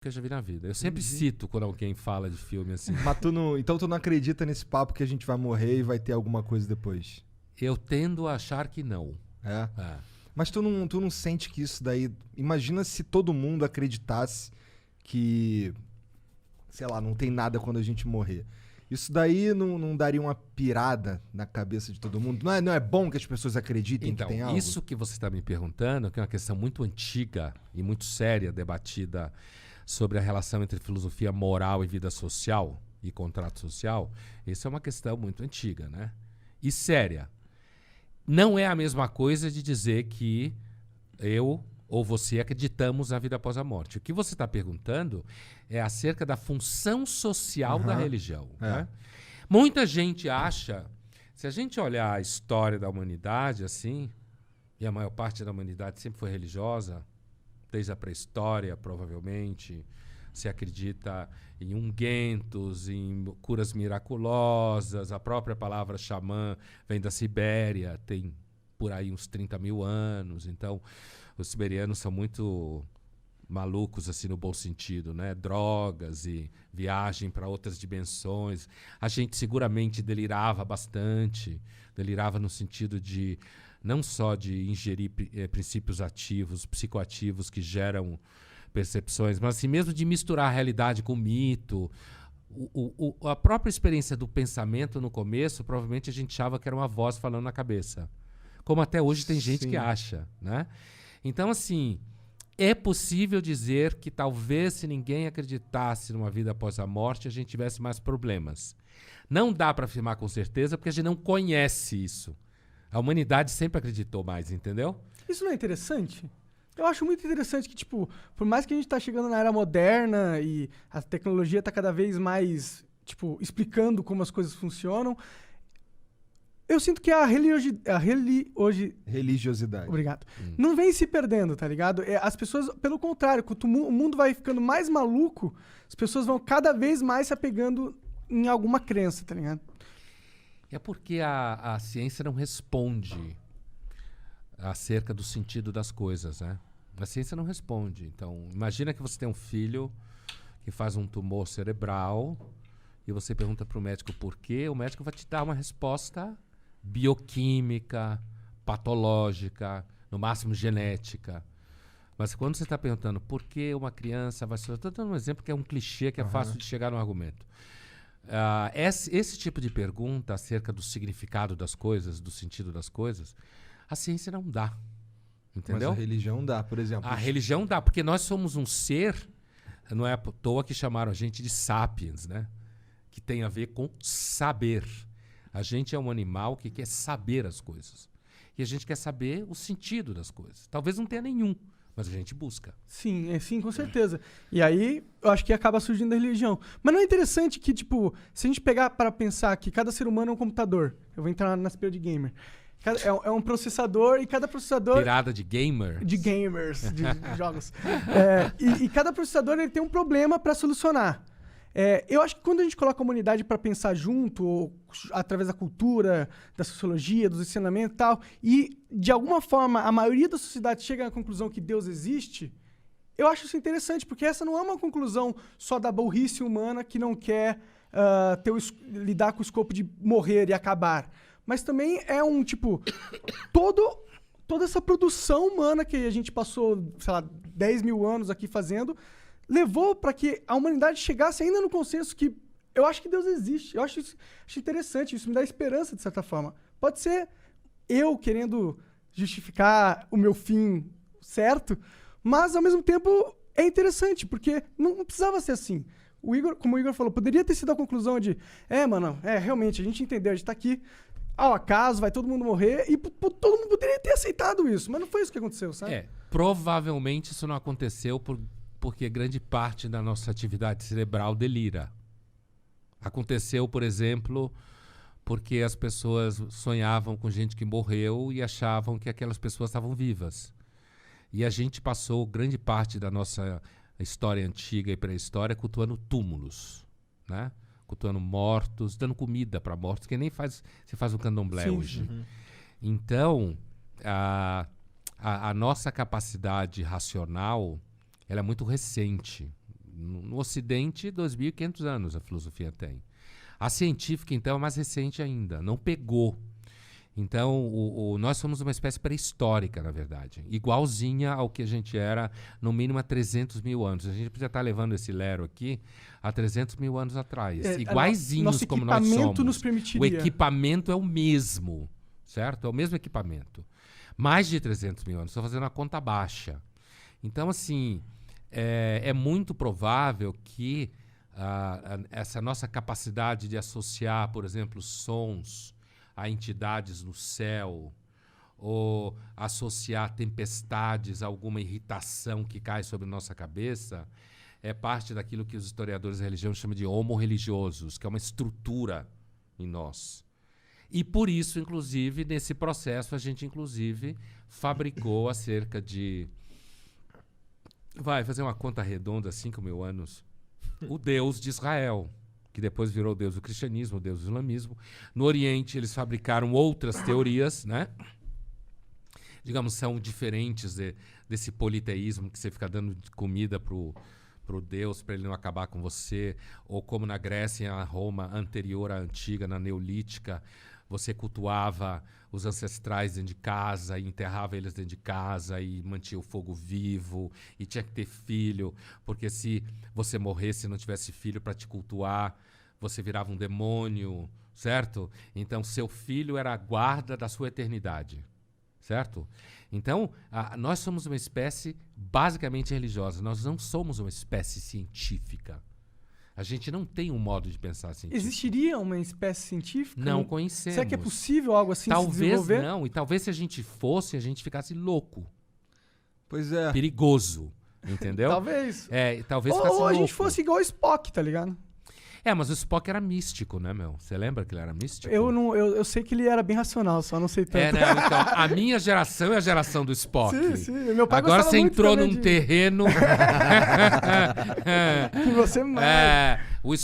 que eu já vi na vida. Eu sempre cito quando alguém fala de filme assim. Mas então tu não acredita nesse papo que a gente vai morrer e vai ter alguma coisa depois? Eu tendo a achar que não. É? Mas tu não sente que isso daí... Imagina se todo mundo acreditasse que, sei lá, não tem nada quando a gente morrer. Isso daí não daria uma pirada na cabeça de todo mundo? Não é bom que as pessoas acreditem Então, que tem algo? isso que você está me perguntando, que é uma questão muito antiga e muito séria, debatida sobre a relação entre filosofia moral e vida social e contrato social, isso é uma questão muito antiga, né? E séria. Não é a mesma coisa de dizer que eu ou você acreditamos na vida após a morte. O que você está perguntando é acerca da função social da religião. Né? Muita gente acha, se a gente olhar a história da humanidade assim, e a maior parte da humanidade sempre foi religiosa, desde a pré-história, provavelmente, se acredita em ungüentos, em curas miraculosas, a própria palavra xamã vem da Sibéria, tem por aí uns 30 mil anos, então os siberianos são muito malucos, assim, no bom sentido, né? Drogas e viagem para outras dimensões. A gente seguramente delirava bastante, delirava no sentido de não só de ingerir princípios ativos, psicoativos que geram percepções, mas assim mesmo de misturar a realidade com o mito. A própria experiência do pensamento no começo, provavelmente a gente achava que era uma voz falando na cabeça. Como até hoje tem gente que acha, né? Então, assim, é possível dizer que talvez se ninguém acreditasse numa vida após a morte, a gente tivesse mais problemas. Não dá para afirmar com certeza, porque a gente não conhece isso. A humanidade sempre acreditou mais, entendeu? Isso não é interessante? Eu acho muito interessante que, tipo, por mais que a gente tá chegando na era moderna e a tecnologia tá cada vez mais, tipo, explicando como as coisas funcionam, eu sinto que a religiosidade. Obrigado. Não vem se perdendo, tá ligado? As pessoas, pelo contrário, quando o mundo vai ficando mais maluco, as pessoas vão cada vez mais se apegando em alguma crença, tá ligado? É porque a ciência não responde acerca do sentido das coisas, né? A ciência não responde. Então, imagina que você tem um filho que faz um tumor cerebral e você pergunta para o médico por quê, o médico vai te dar uma resposta bioquímica, patológica, no máximo genética. Mas quando você está perguntando por que uma criança vai ser... Estou dando um exemplo que é um clichê, que é fácil de chegar no argumento. Esse tipo de pergunta acerca do significado das coisas, do sentido das coisas, a ciência não dá. Entendeu? Mas a religião dá, por exemplo. A religião dá, porque nós somos um ser, não é à toa que chamaram a gente de sapiens, né? Que tem a ver com saber. A gente é um animal que quer saber as coisas. E a gente quer saber o sentido das coisas. Talvez não tenha nenhum, mas a gente busca. Sim, sim, com certeza. E aí, eu acho que acaba surgindo a religião. Mas não é interessante que, tipo, se a gente pegar para pensar que cada ser humano é um computador, eu vou entrar na aspecto de gamer. É um processador e cada processador... Pirada de gamer? De gamers, de jogos. E cada processador ele tem um problema para solucionar. Eu acho que quando a gente coloca a humanidade para pensar junto, ou através da cultura, da sociologia, dos ensinamentos e tal, e de alguma forma a maioria da sociedade chega à conclusão que Deus existe, eu acho isso interessante, porque essa não é uma conclusão só da burrice humana que não quer lidar com o escopo de morrer e acabar. Mas também é um, tipo, toda essa produção humana que a gente passou, sei lá, 10 mil anos aqui fazendo, levou para que a humanidade chegasse ainda no consenso que eu acho que Deus existe. Eu acho interessante, isso me dá esperança, de certa forma. Pode ser eu querendo justificar o meu fim certo, mas, ao mesmo tempo, é interessante, porque não precisava ser assim. Como o Igor falou, poderia ter sido a conclusão de realmente, a gente entendeu, a gente tá aqui ao acaso, vai todo mundo morrer, e todo mundo poderia ter aceitado isso, mas não foi isso que aconteceu, sabe? Provavelmente isso não aconteceu porque grande parte da nossa atividade cerebral delira. Aconteceu, por exemplo, porque as pessoas sonhavam com gente que morreu e achavam que aquelas pessoas estavam vivas. E a gente passou grande parte da nossa história antiga e pré-história cultuando túmulos, né? Cultuando mortos, dando comida para mortos, que nem se faz um candomblé hoje. Uhum. Então, a nossa capacidade racional ela é muito recente. No Ocidente, 2.500 anos a filosofia tem. A científica, então, é mais recente ainda, não pegou. Então, nós somos uma espécie pré-histórica, na verdade, igualzinha ao que a gente era, no mínimo, há 300 mil anos. A gente podia estar levando esse lero aqui há 300 mil anos atrás, iguaizinhos como nós somos. Nosso equipamento nos permitiria. O equipamento é o mesmo, certo? É o mesmo equipamento. Mais de 300 mil anos, estou fazendo a conta baixa. Então, assim, é muito provável que essa nossa capacidade de associar, por exemplo, sons a entidades no céu, ou associar tempestades a alguma irritação que cai sobre nossa cabeça, é parte daquilo que os historiadores da religião chamam de homo-religiosos, que é uma estrutura em nós. E por isso, inclusive, nesse processo, a gente, inclusive, fabricou há cerca de... Vai fazer uma conta redonda, 5 mil anos, o Deus de Israel, que depois virou o Deus do cristianismo, o Deus do islamismo. No Oriente, eles fabricaram outras teorias, né? Digamos, são diferentes desse politeísmo que você fica dando comida pro Deus para ele não acabar com você, ou como na Grécia e na Roma anterior à antiga, na neolítica, você cultuava os ancestrais dentro de casa e enterrava eles dentro de casa e mantinha o fogo vivo e tinha que ter filho, porque se você morresse e não tivesse filho para te cultuar, você virava um demônio, certo? Então, seu filho era a guarda da sua eternidade, certo? Então, nós somos uma espécie basicamente religiosa, nós não somos uma espécie científica. A gente não tem um modo de pensar científico. Existiria uma espécie científica? Não conhecemos. Será que é possível algo assim se desenvolver? Talvez não. E talvez se a gente fosse, a gente ficasse louco. Pois é. Perigoso. Entendeu? Talvez. Talvez ficasse Ou a gente louco. fosse igual o Spock, tá ligado? Mas o Spock era místico, né, meu? Você lembra que ele era místico? Eu sei que ele era bem racional, só não sei tanto. Não, então, a minha geração é a geração do Spock. Sim. Meu pai Agora gostava você muito entrou também num terreno... Que você mais... O